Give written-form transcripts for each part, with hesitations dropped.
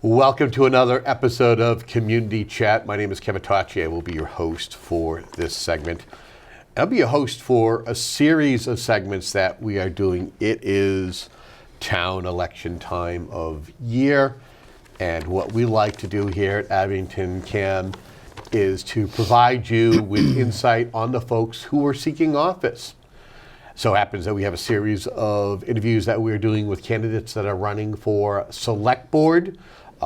Welcome to another episode of Community Chat. My name is Kevin Tacci. I will be your host for this segment. I'll be a host for a series of segments that we are doing. It is town election time of year, and what we like to do here at Abington CAM is to provide you with insight on the folks who are seeking office. So happens that we have a series of interviews that we're doing with candidates that are running for select board,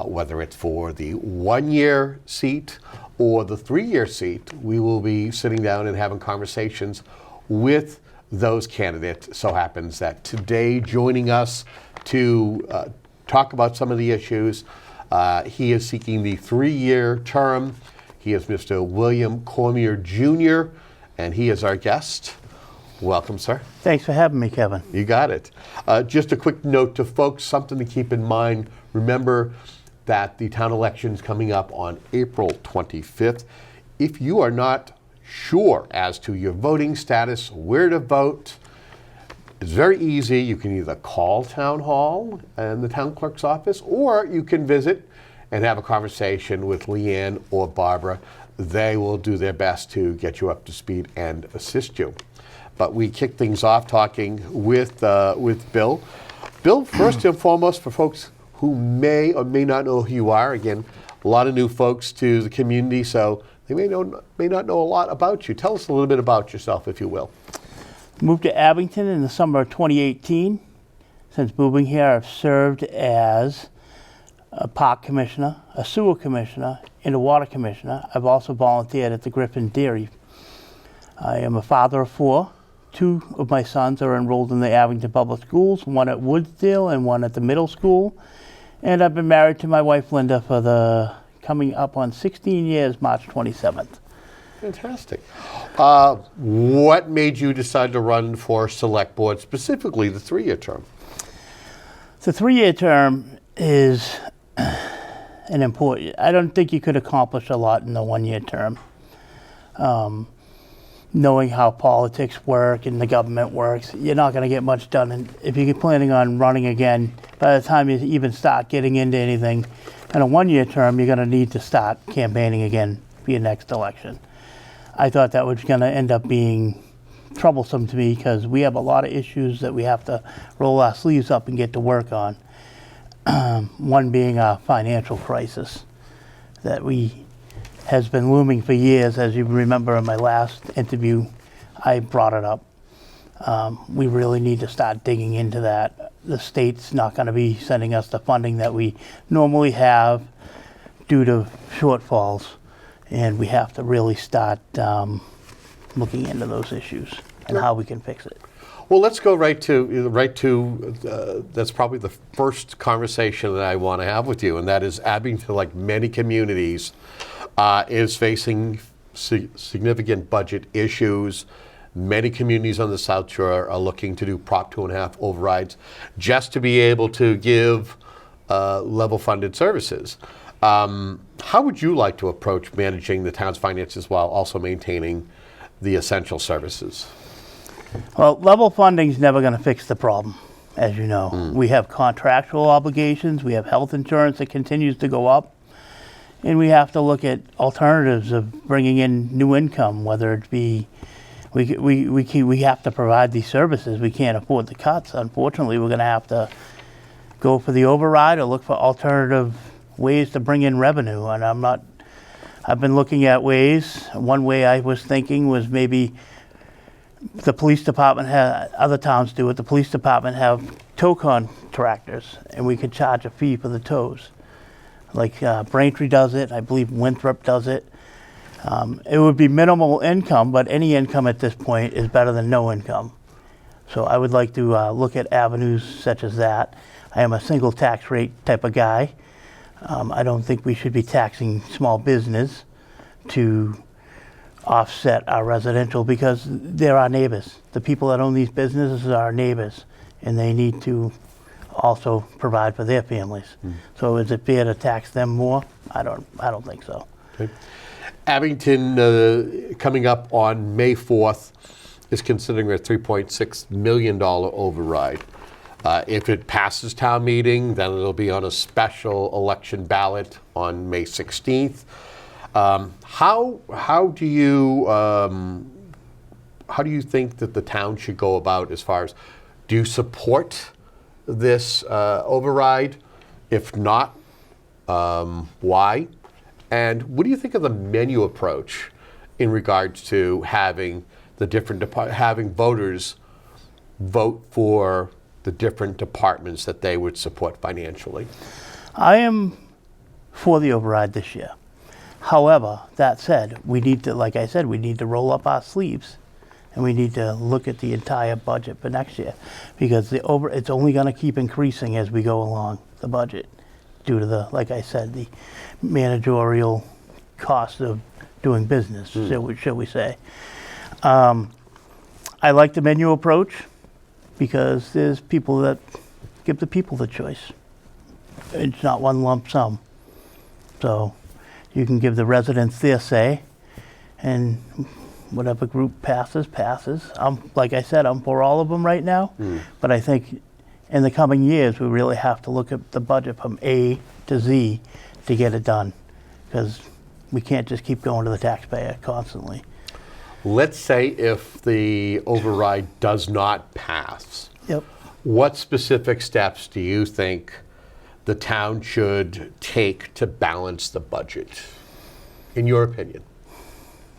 whether it's for the 1-year seat or the 3-year seat. We will be sitting down and having conversations with those candidates. So happens that today joining us to talk about some of the issues, he is seeking the 3-year term. He is Mr. William Cormier Jr., and he is our guest. Welcome, sir. Thanks for having me, Kevin. You got it. Just a quick note to folks, something to keep in mind. Remember that the town election is coming up on April 25th. If you are not sure as to your voting status, where to vote, it's very easy. You can either call Town Hall and the town clerk's office, or you can visit and have a conversation with Leanne or Barbara. They will do their best to get you up to speed and assist you. But we kick things off talking with Bill. Bill, first and foremost, for folks who may or may not know who you are, again, a lot of new folks to the community, so they may not know a lot about you. Tell us a little bit about yourself, if you will. Moved to Abington in the summer of 2018. Since moving here, I've served as a park commissioner, a sewer commissioner, and a water commissioner. I've also volunteered at the Griffin Dairy. I am a father of 4. 2 of my sons are enrolled in the Abington Public Schools, one at Woodsdale and one at the middle school. And I've been married to my wife, Linda, for the coming up on 16 years, March 27th. Fantastic. What made you decide to run for select board, specifically the 3-year term? The 3-year term is an important, I don't think you could accomplish a lot in the 1-year term. Knowing how politics work and the government works, you're not going to get much done. And if you're planning on running again, by the time you even start getting into anything, in a 1-year term, you're going to need to start campaigning again for your next election. I thought that was going to end up being troublesome to me because we have a lot of issues that we have to roll our sleeves up and get to work on. One being our financial crisis that has been looming for years. As you remember in my last interview, I brought it up. We really need to start digging into that. The state's not going to be sending us the funding that we normally have due to shortfalls, and we have to really start looking into those issues and how we can fix it. Well, let's go right to that's probably the first conversation that I want to have with you, and that is Abington, like many communities, is facing significant budget issues. Many communities on the South Shore are looking to do Prop 2.5 overrides just to be able to give level funded services. How would you like to approach managing the town's finances while also maintaining the essential services? Well, level funding is never going to fix the problem, as you know. We have contractual obligations, we have health insurance that continues to go up, and we have to look at alternatives of bringing in new income, whether it be, we have to provide these services. We can't afford the cuts. Unfortunately, we're going to have to go for the override or look for alternative ways to bring in revenue. And I've been looking at ways. One way I was thinking was maybe the police department other towns do it. The police department have tow contractors, and we could charge a fee for the tows. Like Braintree does it, I believe Winthrop does it. It would be minimal income, but any income at this point is better than no income. So I would like to look at avenues such as that. I am a single tax rate type of guy. I don't think we should be taxing small business to offset our residential because they're our neighbors. The people that own these businesses are our neighbors, and they need to also provide for their families. So is it fair to tax them more? I don't think so. Okay. Abington, coming up on May 4th, is considering a $3.6 million override. If it passes town meeting, then it'll be on a special election ballot on May 16th. How do you think that the town should go about as far as, do you support this override? If not, why? And what do you think of the menu approach in regards to having the different having voters vote for the different departments that they would support financially? I am for the override this year. However, that said, we need to, like I said, we need to roll up our sleeves and we need to look at the entire budget for next year, because it's only going to keep increasing as we go along, the budget, due to the, like I said, the managerial cost of doing business, shall we say. I like the menu approach because there's people that give the people the choice. It's not one lump sum. So you can give the residents their say, and whatever group passes. Like I said, I'm for all of them right now, but I think in the coming years we really have to look at the budget from A to Z to get it done, because we can't just keep going to the taxpayer constantly. Let's say if the override does not pass, Yep. what specific steps do you think the town should take to balance the budget, in your opinion?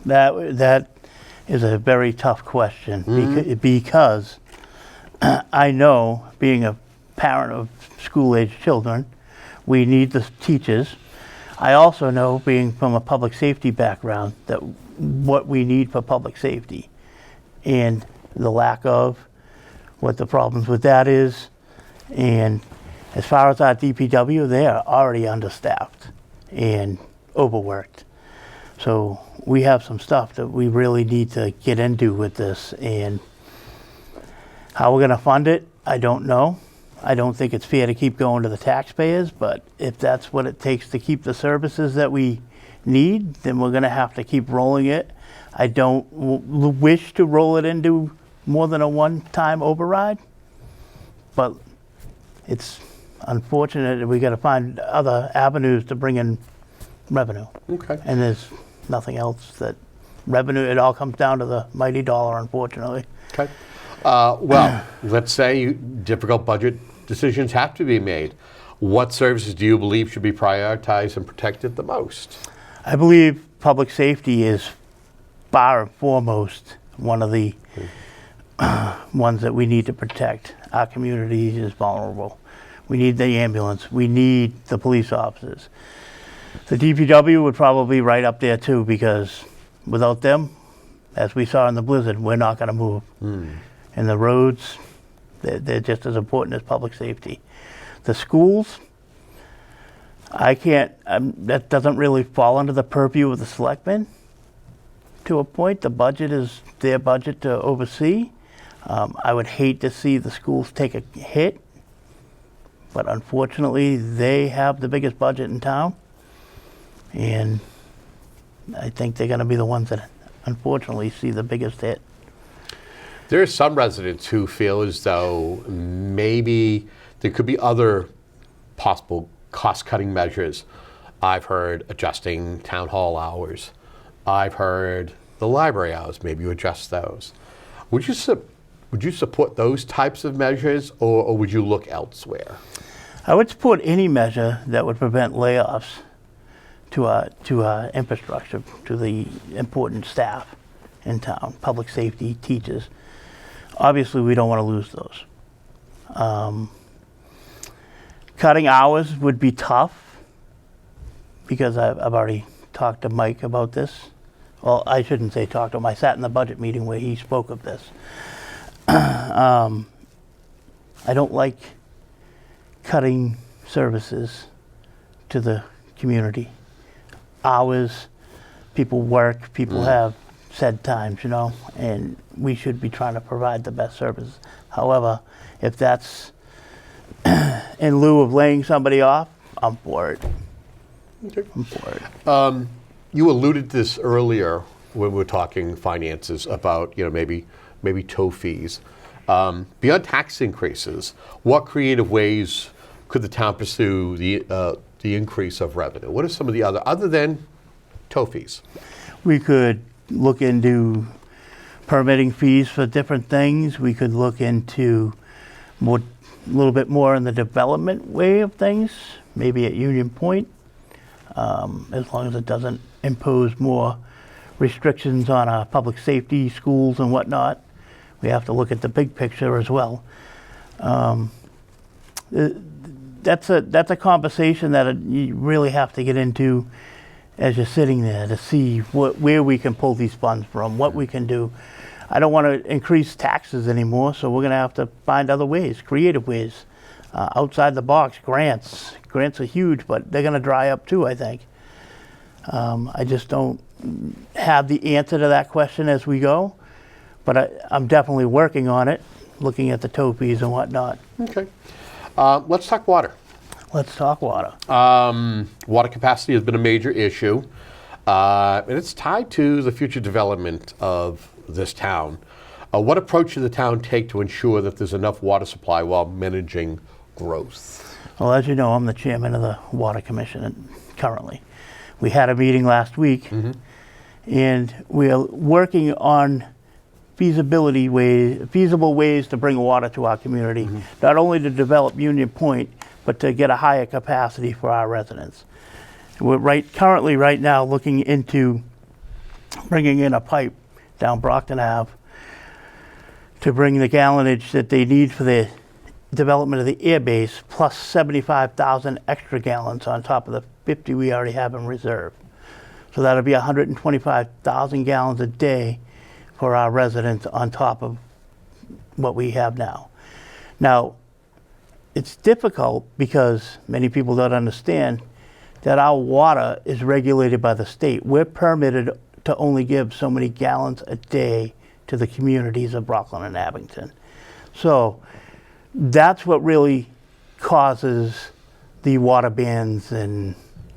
That is a very tough question, because I know, being a parent of school-age children, we need the teachers. I also know, being from a public safety background, that what we need for public safety and the lack of, what the problems with that is. And as far as our DPW, they are already understaffed and overworked. So we have some stuff that we really need to get into with this, and how we're going to fund it, I don't know. I don't think it's fair to keep going to the taxpayers, but if that's what it takes to keep the services that we need, then we're going to have to keep rolling it. I don't wish to roll it into more than a one-time override, but it's unfortunate that we got to find other avenues to bring in revenue. Okay. And there's nothing else that revenue, it all comes down to the mighty dollar, unfortunately. Okay. Well, let's say difficult budget decisions have to be made. What services do you believe should be prioritized and protected the most? I believe public safety is far and foremost one of the ones that we need to protect. Our community is vulnerable. We need the ambulance. We need the police officers. The DPW would probably be right up there too, because without them, as we saw in the blizzard, we're not going to move. And the roads, they're just as important as public safety. The schools, I can't, that doesn't really fall under the purview of the selectmen to a point. The budget is their budget to oversee. I would hate to see the schools take a hit, but unfortunately they have the biggest budget in town, and I think they're going to be the ones that unfortunately see the biggest hit. There are some residents who feel as though maybe there could be other possible cost-cutting measures. I've heard adjusting town hall hours. I've heard the library hours, maybe you adjust those. Would you support those types of measures, or would you look elsewhere? I would support any measure that would prevent layoffs to our infrastructure, to the important staff in town, public safety, teachers. Obviously, we don't want to lose those. Cutting hours would be tough, because I've already talked to Mike about this. Well, I shouldn't say talked to him. I sat in the budget meeting where he spoke of this. I don't like cutting services to the community. Hours, people work, people have set times, and we should be trying to provide the best services. However, if that's in lieu of laying somebody off, I'm for it. Okay. I'm for it. You alluded to this earlier when we were talking finances about, maybe maybe tow fees. Beyond tax increases, what creative ways could the town pursue the increase of revenue? What are some of the other than tow fees? We could look into permitting fees for different things. We could look into a little bit more in the development way of things, maybe at Union Point, as long as it doesn't impose more restrictions on our public safety, schools and whatnot. We have to look at the big picture as well. That's a conversation that you really have to get into as you're sitting there to see where we can pull these funds from, what we can do. I don't want to increase taxes anymore, so we're going to have to find other ways, creative ways, outside the box. Grants are huge, but they're going to dry up too, I think. I just don't have the answer to that question as we go, but I'm definitely working on it, looking at the tow fees and whatnot. Okay. Let's talk water. Let's talk water. Water capacity has been a major issue, and it's tied to the future development of this town. What approach should the town take to ensure that there's enough water supply while managing growth? Well, as you know, I'm the chairman of the Water Commission currently. We had a meeting last week, and we are working on feasible ways to bring water to our community, not only to develop Union Point, but to get a higher capacity for our residents. We're currently right now looking into bringing in a pipe down Brockton Ave to bring the gallonage that they need for the development of the air base, plus 75,000 extra gallons on top of the 50 we already have in reserve. So that'll be 125,000 gallons a day for our residents on top of what we have now. Now, it's difficult because many people don't understand that our water is regulated by the state. We're permitted to only give so many gallons a day to the communities of Brockton and Abington. So that's what really causes the water bans and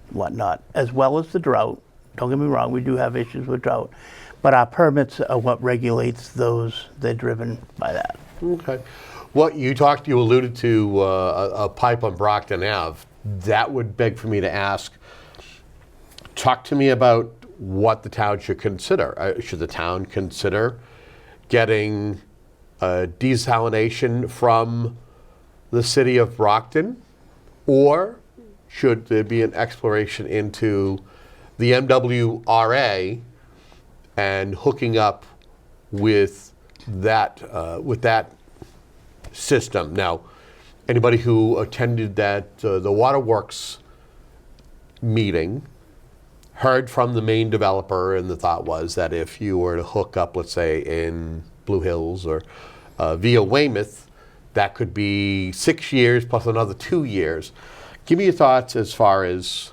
whatnot, as well as the drought. Don't get me wrong, we do have issues with drought, but our permits are what regulates those. They're driven by that. Okay. Well, you alluded to a pipe on Brockton Ave. That would beg for me to ask, talk to me about what the town should consider. Should the town consider getting desalination from the city of Brockton? Or should there be an exploration into the MWRA and hooking up with that system? Now, anybody who attended that the Waterworks meeting heard from the main developer, and the thought was that if you were to hook up, let's say, in Blue Hills or via Weymouth, that could be 6 years plus another 2 years. Give me your thoughts as far as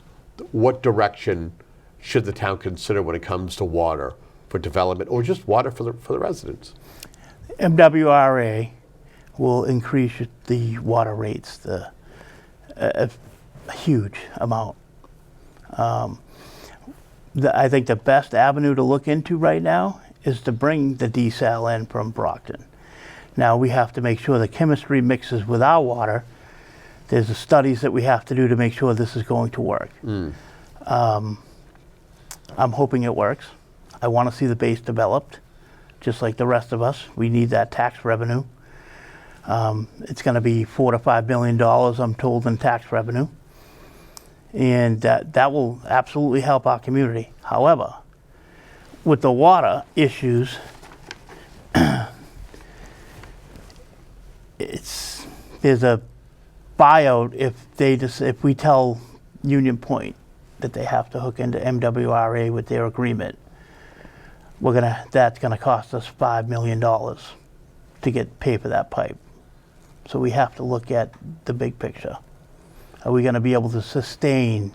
what direction should the town consider when it comes to water for development, or just water for the residents? MWRA will increase the water rates a huge amount. I think the best avenue to look into right now is to bring the desal in from Brockton. Now we have to make sure the chemistry mixes with our water. There's the studies that we have to do to make sure this is going to work. I'm hoping it works. I want to see the base developed, just like the rest of us. We need that tax revenue. It's going to be $4 to $5 million, I'm told, in tax revenue. And that will absolutely help our community. However, with the water issues, there's a buyout if we tell Union Point that they have to hook into MWRA with their agreement. That's gonna cost us $5 million to pay for that pipe. So we have to look at the big picture. Are we gonna be able to sustain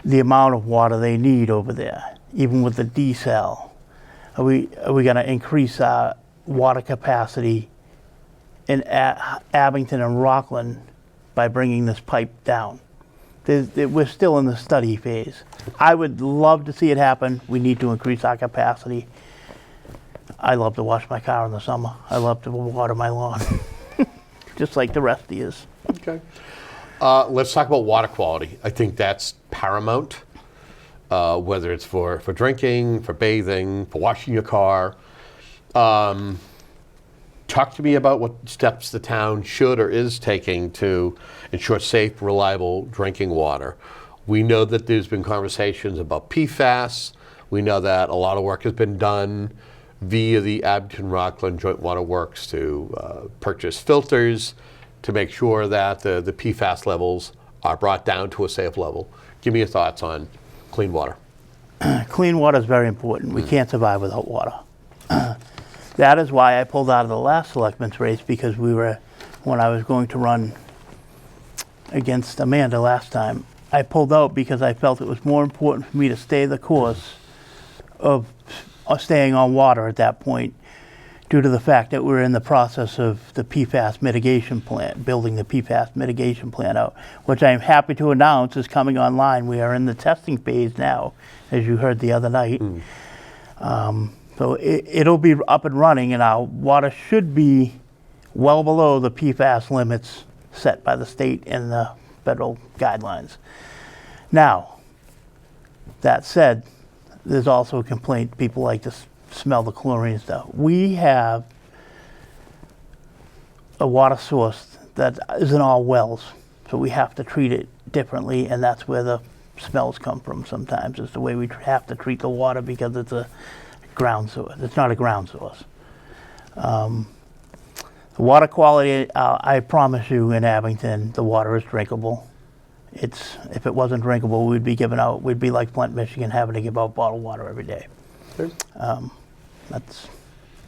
the amount of water they need over there, even with the desal? Are we gonna increase our water capacity in Abington and Rockland by bringing this pipe down? We're still in the study phase. I would love to see it happen. We need to increase our capacity. I love to wash my car in the summer. I love to water my lawn, just like the rest of yous. Okay. Let's talk about water quality. I think that's paramount, whether it's for drinking, for bathing, for washing your car. Talk to me about what steps the town should or is taking to ensure safe, reliable drinking water. We know that there's been conversations about PFAS. We know that a lot of work has been done via the Abington-Rockland Joint Water Works to purchase filters to make sure that the PFAS levels are brought down to a safe level. Give me your thoughts on clean water. Clean water is very important. We can't survive without water. That is why I pulled out of the last selectmen's race, because when I was going to run against Amanda last time, I pulled out because I felt it was more important for me to stay the course of staying on water at that point, due to the fact that we're in the process of the PFAS mitigation plant, building the PFAS mitigation plant out, which I am happy to announce is coming online. We are in the testing phase now, as you heard the other night. So it'll be up and running, and our water should be well below the PFAS limits set by the state and the federal guidelines. Now, that said, there's also a complaint. People like to smell the chlorine stuff. We have a water source that isn't all wells, so we have to treat it differently, and that's where the smells come from sometimes. It's the way we have to treat the water, because it's a ground source. It's not a ground source. The water quality, I promise you, in Abington, the water is drinkable. If it wasn't drinkable, we'd be like Flint, Michigan, having to give out bottled water every day. Sure. And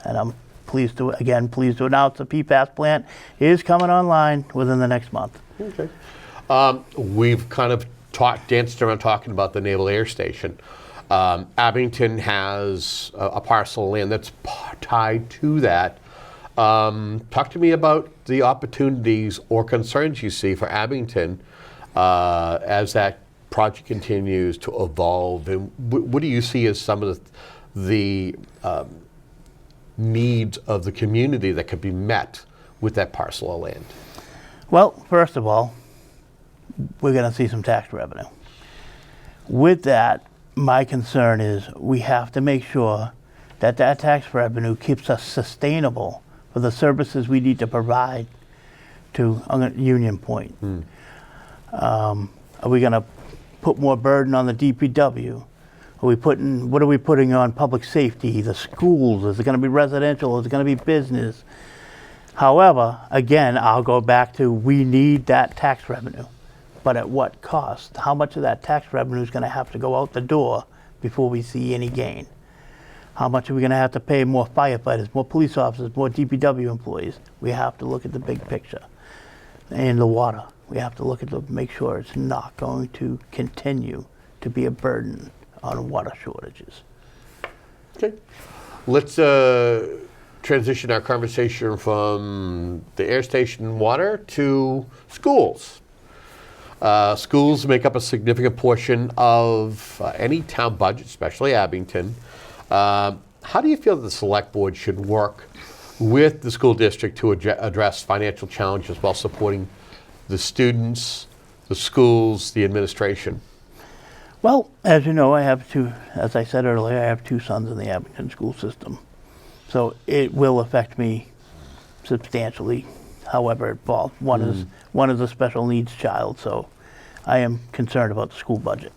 I'm pleased to announce the PFAS plant is coming online within the next month. Okay. We've kind of danced around talking about the Naval Air Station. Abington has a parcel of land that's tied to that. Talk to me about the opportunities or concerns you see for Abington as that project continues to evolve. And what do you see as some of the needs of the community that could be met with that parcel of land? Well, first of all, we're going to see some tax revenue. With that, my concern is we have to make sure that that tax revenue keeps us sustainable for the services we need to provide to Union Point. Are we going to put more burden on the DPW? What are we putting on public safety, the schools? Is it going to be residential? Is it going to be business? However, again, I'll go back to, we need that tax revenue. But at what cost? How much of that tax revenue is going to have to go out the door before we see any gain? How much are we going to have to pay more firefighters, more police officers, more DPW employees? We have to look at the big picture. And the water, we have to look at make sure it's not going to continue to be a burden on water shortages. Okay. Let's transition our conversation from the air station water to schools. Schools make up a significant portion of any town budget, especially Abington. How do you feel that the select board should work with the school district to address financial challenges while supporting the students, the schools, the administration? Well, as you know, as I said earlier, I have two sons in the Abington school system. So it will affect me substantially, however it falls. One is a special needs child, so I am concerned about the school budget.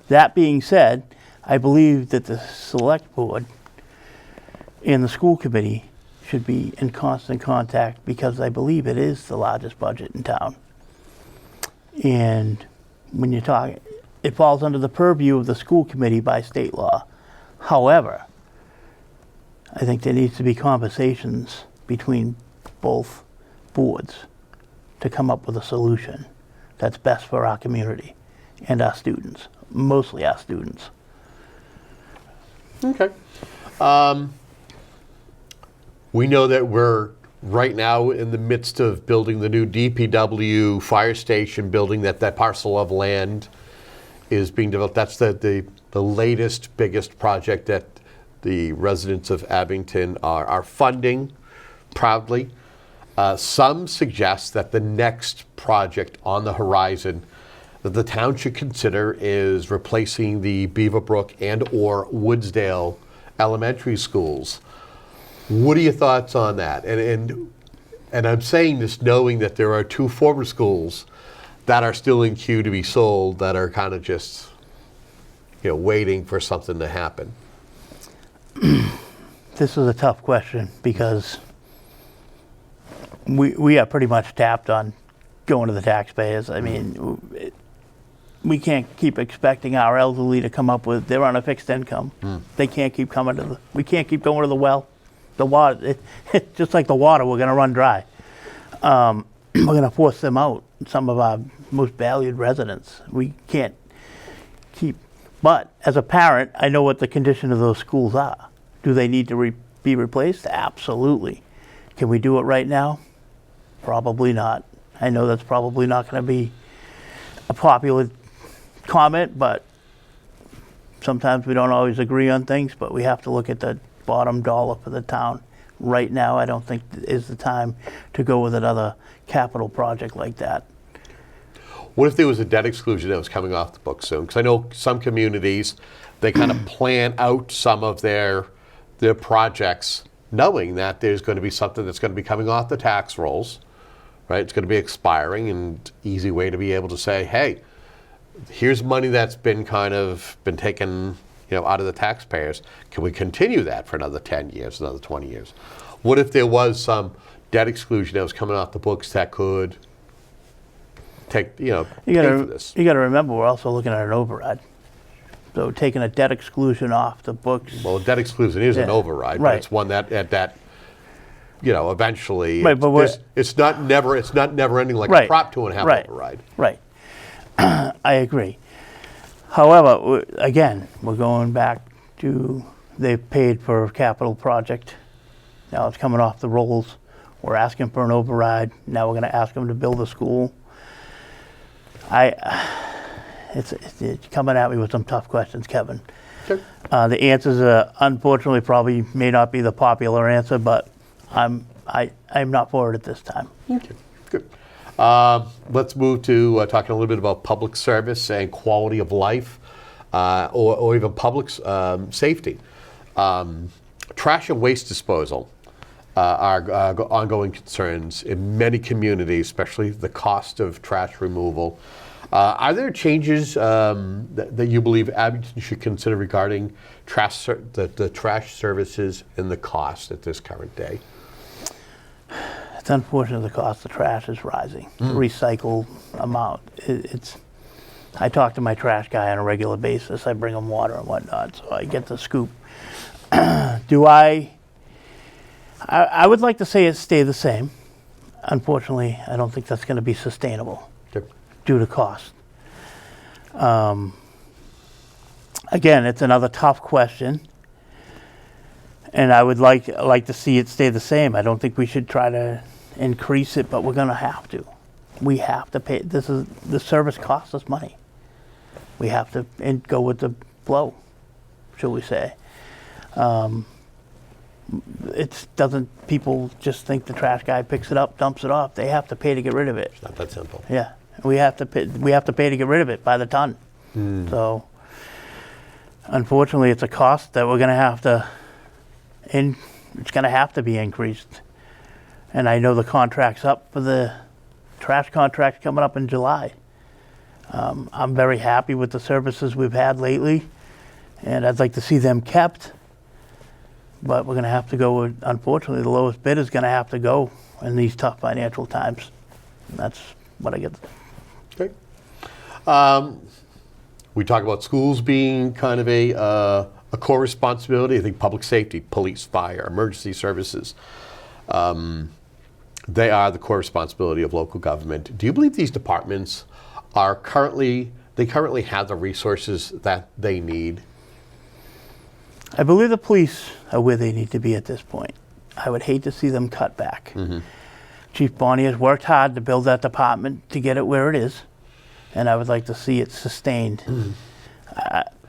That being said, I believe that the select board and the school committee should be in constant contact, because I believe it is the largest budget in town. And when you talk, it falls under the purview of the school committee by state law. However, I think there needs to be conversations between both boards to come up with a solution that's best for our community and our students, mostly our students. Okay. We know that we're right now in the midst of building the new DPW fire station building, that parcel of land is being developed. That's the latest, biggest project that the residents of Abington are funding proudly. Some suggest that the next project on the horizon that the town should consider is replacing the Beaverbrook and or Woodsdale elementary schools. What are your thoughts on that? And I'm saying this knowing that there are 2 former schools that are still in queue to be sold that are kind of just, waiting for something to happen. This is a tough question because we are pretty much tapped on going to the taxpayers. I mean, we can't keep expecting our elderly to come up with, they're on a fixed income. They can't keep coming we can't keep going to the well. The water, just like the water, we're gonna run dry. We're gonna force them out, some of our most valued residents. We can't keep, but as a parent, I know what the condition of those schools are. Do they need to be replaced? Absolutely. Can we do it right now? Probably not. I know that's probably not gonna be a popular comment, but sometimes we don't always agree on things, but we have to look at the bottom dollar for the town. Right now, I don't think is the time to go with another capital project like that. What if there was a debt exclusion that was coming off the books soon? Because I know some communities, they kind of plan out some of their projects knowing that there's going to be something that's going to be coming off the tax rolls, right? It's going to be expiring, and easy way to be able to say, hey, here's money that's been taken, out of the taxpayers. Can we continue that for another 10 years, another 20 years? What if there was some debt exclusion that was coming off the books that could take, pay for this? You got to remember, we're also looking at an override. So taking a debt exclusion off the books. Well, debt exclusion is an override, but it's one that eventually, right, but it's not never ending like a Prop 2.5 override. Right. I agree. However, again, we're going back to they've paid for a capital project. Now it's coming off the rolls. We're asking for an override. Now we're going to ask them to build a school. It's coming at me with some tough questions, Kevin. Sure. The answers, unfortunately, probably may not be the popular answer, but I'm not for it at this time. Okay, good. Let's move to talking a little bit about public service and quality of life, or even public safety. Trash and waste disposal are ongoing concerns in many communities, especially the cost of trash removal. Are there changes that you believe Abington should consider regarding the trash services and the cost at this current day? It's unfortunate the cost of trash is rising. The recycle amount. I talk to my trash guy on a regular basis. I bring him water and whatnot, so I get the scoop. I would like to say it stay the same. Unfortunately, I don't think that's going to be sustainable due to cost. Again, it's another tough question. And I would like to see it stay the same. I don't think we should try to increase it, but we're going to have to. We have to pay. The service costs us money. We have to go with the flow, shall we say. It doesn't. People just think the trash guy picks it up, dumps it off. They have to pay to get rid of it. It's not that simple. Yeah, we have to pay. We have to pay to get rid of it by the ton. So, unfortunately, it's a cost that we're going to have to. And it's going to have to be increased. And I know the contract's up for the trash contract coming up in July. I'm very happy with the services we've had lately, and I'd like to see them kept. But we're going to have to go with, unfortunately, the lowest bid is going to have to go in these tough financial times. And that's what I get. Okay. We talk about schools being kind of a core responsibility. I think public safety, police, fire, emergency services, they are the core responsibility of local government. Do you believe these departments are currently have the resources that they need? I believe the police are where they need to be at this point. I would hate to see them cut back. Chief Bonney has worked hard to build that department to get it where it is, and I would like to see it sustained.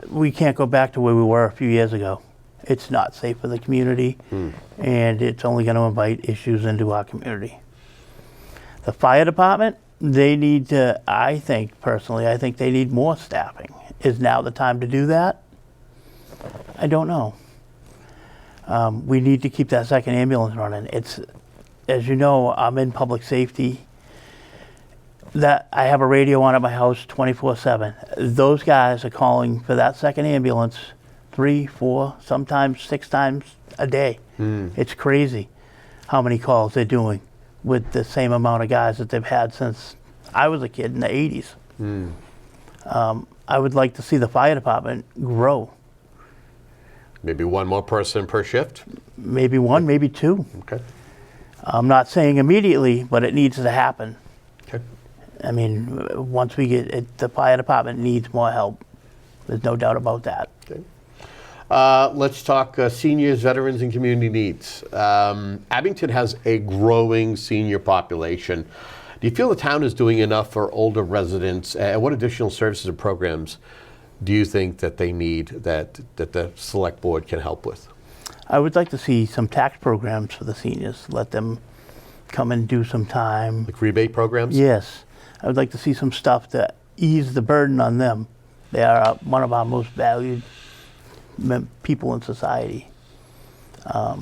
We can't go back to where we were a few years ago. It's not safe for the community, and it's only going to invite issues into our community. The fire department, they need to, I think they need more staffing. Is now the time to do that? I don't know. We need to keep that second ambulance running. It's, as you know, I'm in public safety. That I have a radio on at my house 24/7. Those guys are calling for that second ambulance 3, 4, sometimes 6 times a day. It's crazy how many calls they're doing with the same amount of guys that they've had since I was a kid in the 80s. I would like to see the fire department grow. Maybe one more person per shift? Maybe 1, maybe 2. Okay. I'm not saying immediately, but it needs to happen. Okay. I mean, once we get it, the fire department needs more help. There's no doubt about that. Okay. Let's talk seniors, veterans, and community needs. Abington has a growing senior population. Do you feel the town is doing enough for older residents? And what additional services or programs do you think that they need that the select board can help with? I would like to see some tax programs for the seniors. Let them come and do some time. Like rebate programs? Yes. I would like to see some stuff to ease the burden on them. They are one of our most valued people in society. I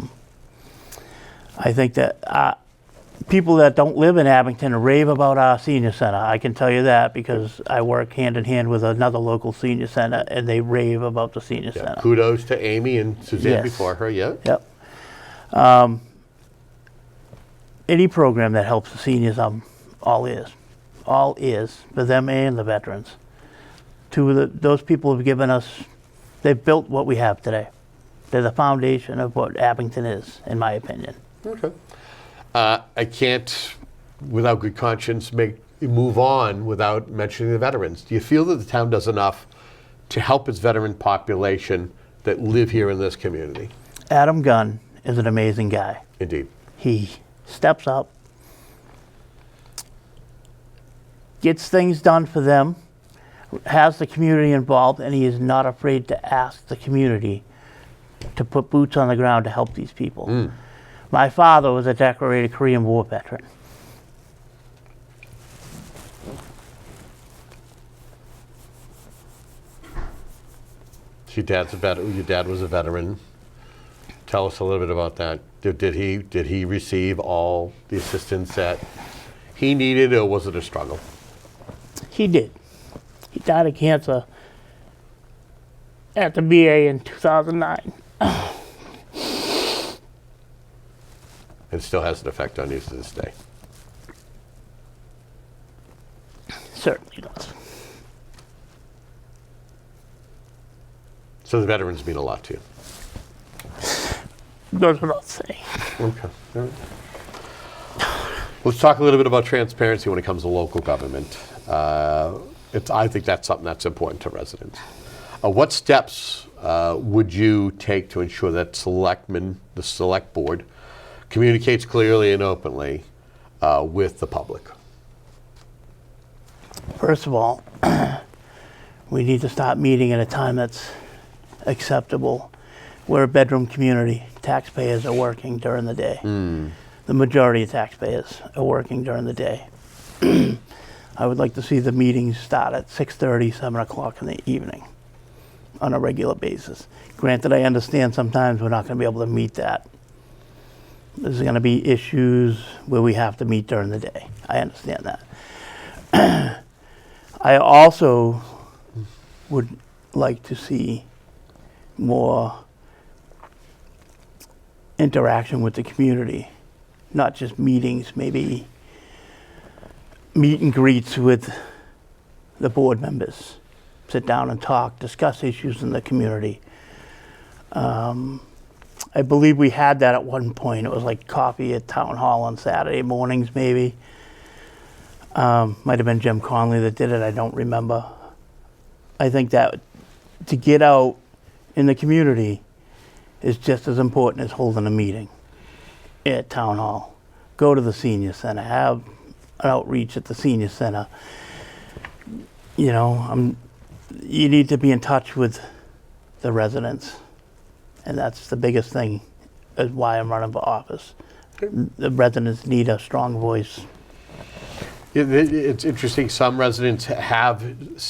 think that people that don't live in Abington rave about our senior center. I can tell you that because I work hand in hand with another local senior center, and they rave about the senior Yeah. center. Kudos to Amy and Suzanne Yes. before her, yeah? Yep. Any program that helps the seniors, I'm all ears. All ears for them and the veterans. Those people have given us, they've built what we have today. They're the foundation of what Abington is, in my opinion. Okay. I can't, without good conscience, move on without mentioning the veterans. Do you feel that the town does enough to help its veteran population that live here in this community? Adam Gunn is an amazing guy. Indeed. He steps up, gets things done for them, has the community involved, and he is not afraid to ask the community to put boots on the ground to help these people. My father was a decorated Korean War veteran. Your dad was a veteran. Tell us a little bit about that. Did he receive all the assistance that he needed, or was it a struggle? He did. He died of cancer at the VA in 2009. It still has an effect on you to this day. Certainly does. So the veterans mean a lot to you. Goes without saying. Okay. All right. Let's talk a little bit about transparency when it comes to local government. I think that's something that's important to residents. What steps would you take to ensure that the select board, communicates clearly and openly with the public? First of all, we need to stop meeting at a time that's acceptable. We're a bedroom community. Taxpayers are working during the day. The majority of taxpayers are working during the day. I would like to see the meetings start at 6:30, 7 o'clock in the evening on a regular basis. Granted, I understand sometimes we're not going to be able to meet that. There's going to be issues where we have to meet during the day. I understand that. I also would like to see more interaction with the community, not just meetings, maybe meet and greets with the board members. Sit down and talk, discuss issues in the community. I believe we had that at one point. It was like coffee at Town Hall on Saturday mornings, maybe. Might have been Jim Conley that did it, I don't remember. I think that to get out in the community is just as important as holding a meeting at Town Hall. Go to the senior center, have an outreach at the senior center. You know, you need to be in touch with the residents And that's the biggest thing, is why I'm running for office. The residents need a strong voice. It's interesting. Some residents have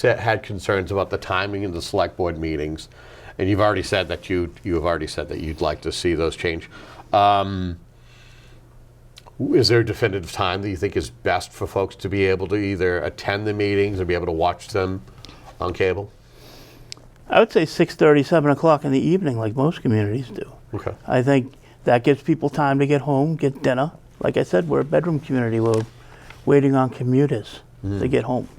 had concerns about the timing of the select board meetings, and you've already said that you'd like to see those change. Is there a definitive time that you think is best for folks to be able to either attend the meetings or be able to watch them on cable? I would say 6:30, 7 o'clock in the evening, like most communities do. Okay. I think that gives people time to get home, get dinner. Like I said, we're a bedroom community. We're waiting on commuters to get home.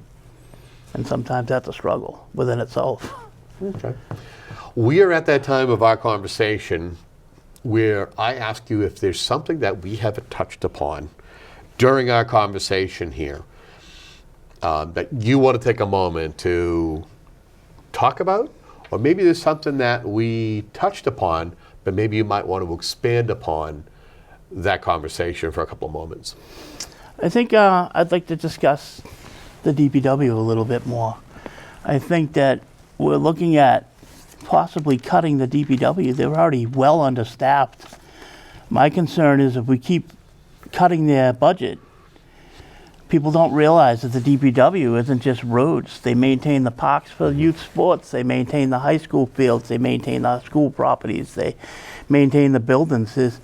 And sometimes that's a struggle within itself. Okay. We are at that time of our conversation where I ask you if there's something that we haven't touched upon during our conversation here that you want to take a moment to talk about, or maybe there's something that we touched upon, but maybe you might want to expand upon that conversation for a couple of moments. I think I'd like to discuss the DPW a little bit more. I think that we're looking at possibly cutting the DPW. They're already well understaffed. My concern is if we keep cutting their budget, people don't realize that the DPW isn't just roads. They maintain the parks for youth sports. They maintain the high school fields. They maintain the school properties. They maintain the buildings. There's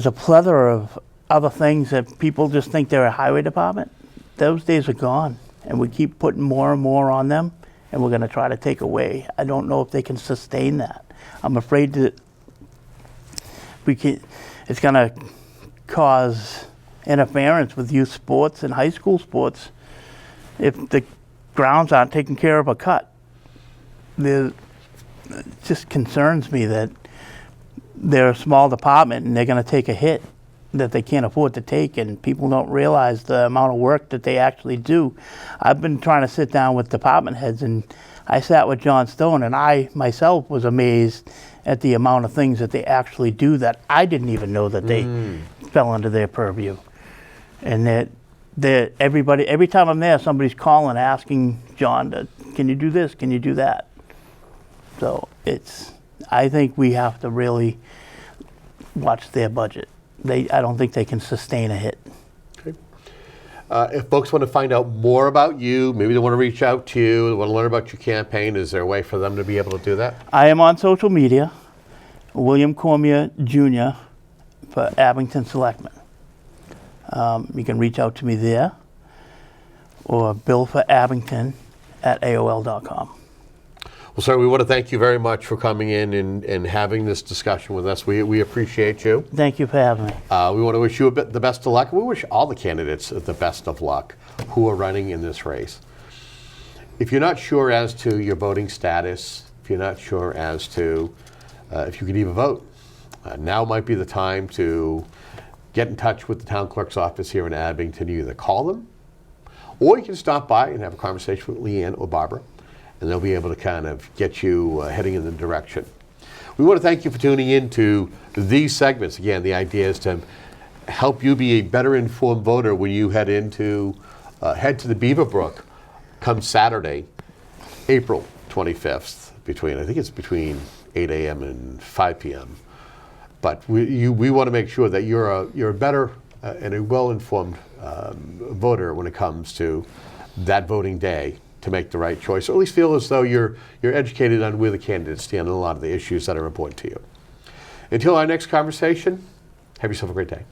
a plethora of other things that people just think they're a highway department. Those days are gone, and we keep putting more and more on them, and we're going to try to take away. I don't know if they can sustain that. I'm afraid that it's going to cause interference with youth sports and high school sports if the grounds aren't taken care of or cut. It just concerns me that they're a small department and they're going to take a hit that they can't afford to take, and people don't realize the amount of work that they actually do. I've been trying to sit down with department heads, and I sat with John Stone, and I myself was amazed at the amount of things that they actually do that I didn't even know that they fell under their purview. And that everybody, every time I'm there, somebody's calling asking John, can you do this, can you do that? So I think we have to really watch their budget. I don't think they can sustain a hit. Okay. If folks want to find out more about you, maybe they want to reach out to you, they want to learn about your campaign, is there a way for them to be able to do that? I am on social media, William Cormier Jr. for Abington Selectman. You can reach out to me there, or billforabington@aol.com. Well, sir, we want to thank you very much for coming in and having this discussion with us. We appreciate you. Thank you for having me. We want to wish you the best of luck. We wish all the candidates the best of luck who are running in this race. If you're not sure as to your voting status, if you're not sure as to if you can even vote, now might be the time to get in touch with the town clerk's office here in Abington. You either call them, or you can stop by and have a conversation with Leanne or Barbara, and they'll be able to kind of get you heading in the direction. We want to thank you for tuning in to these segments. Again, the idea is to help you be a better informed voter when you head to the Beaverbrook come Saturday, April 25th, between 8 a.m. and 5 p.m. But we want to make sure that you're a better and a well-informed voter when it comes to that voting day, to make the right choice, or at least feel as though you're educated on where the candidates stand on a lot of the issues that are important to you. Until our next conversation, have yourself a great day.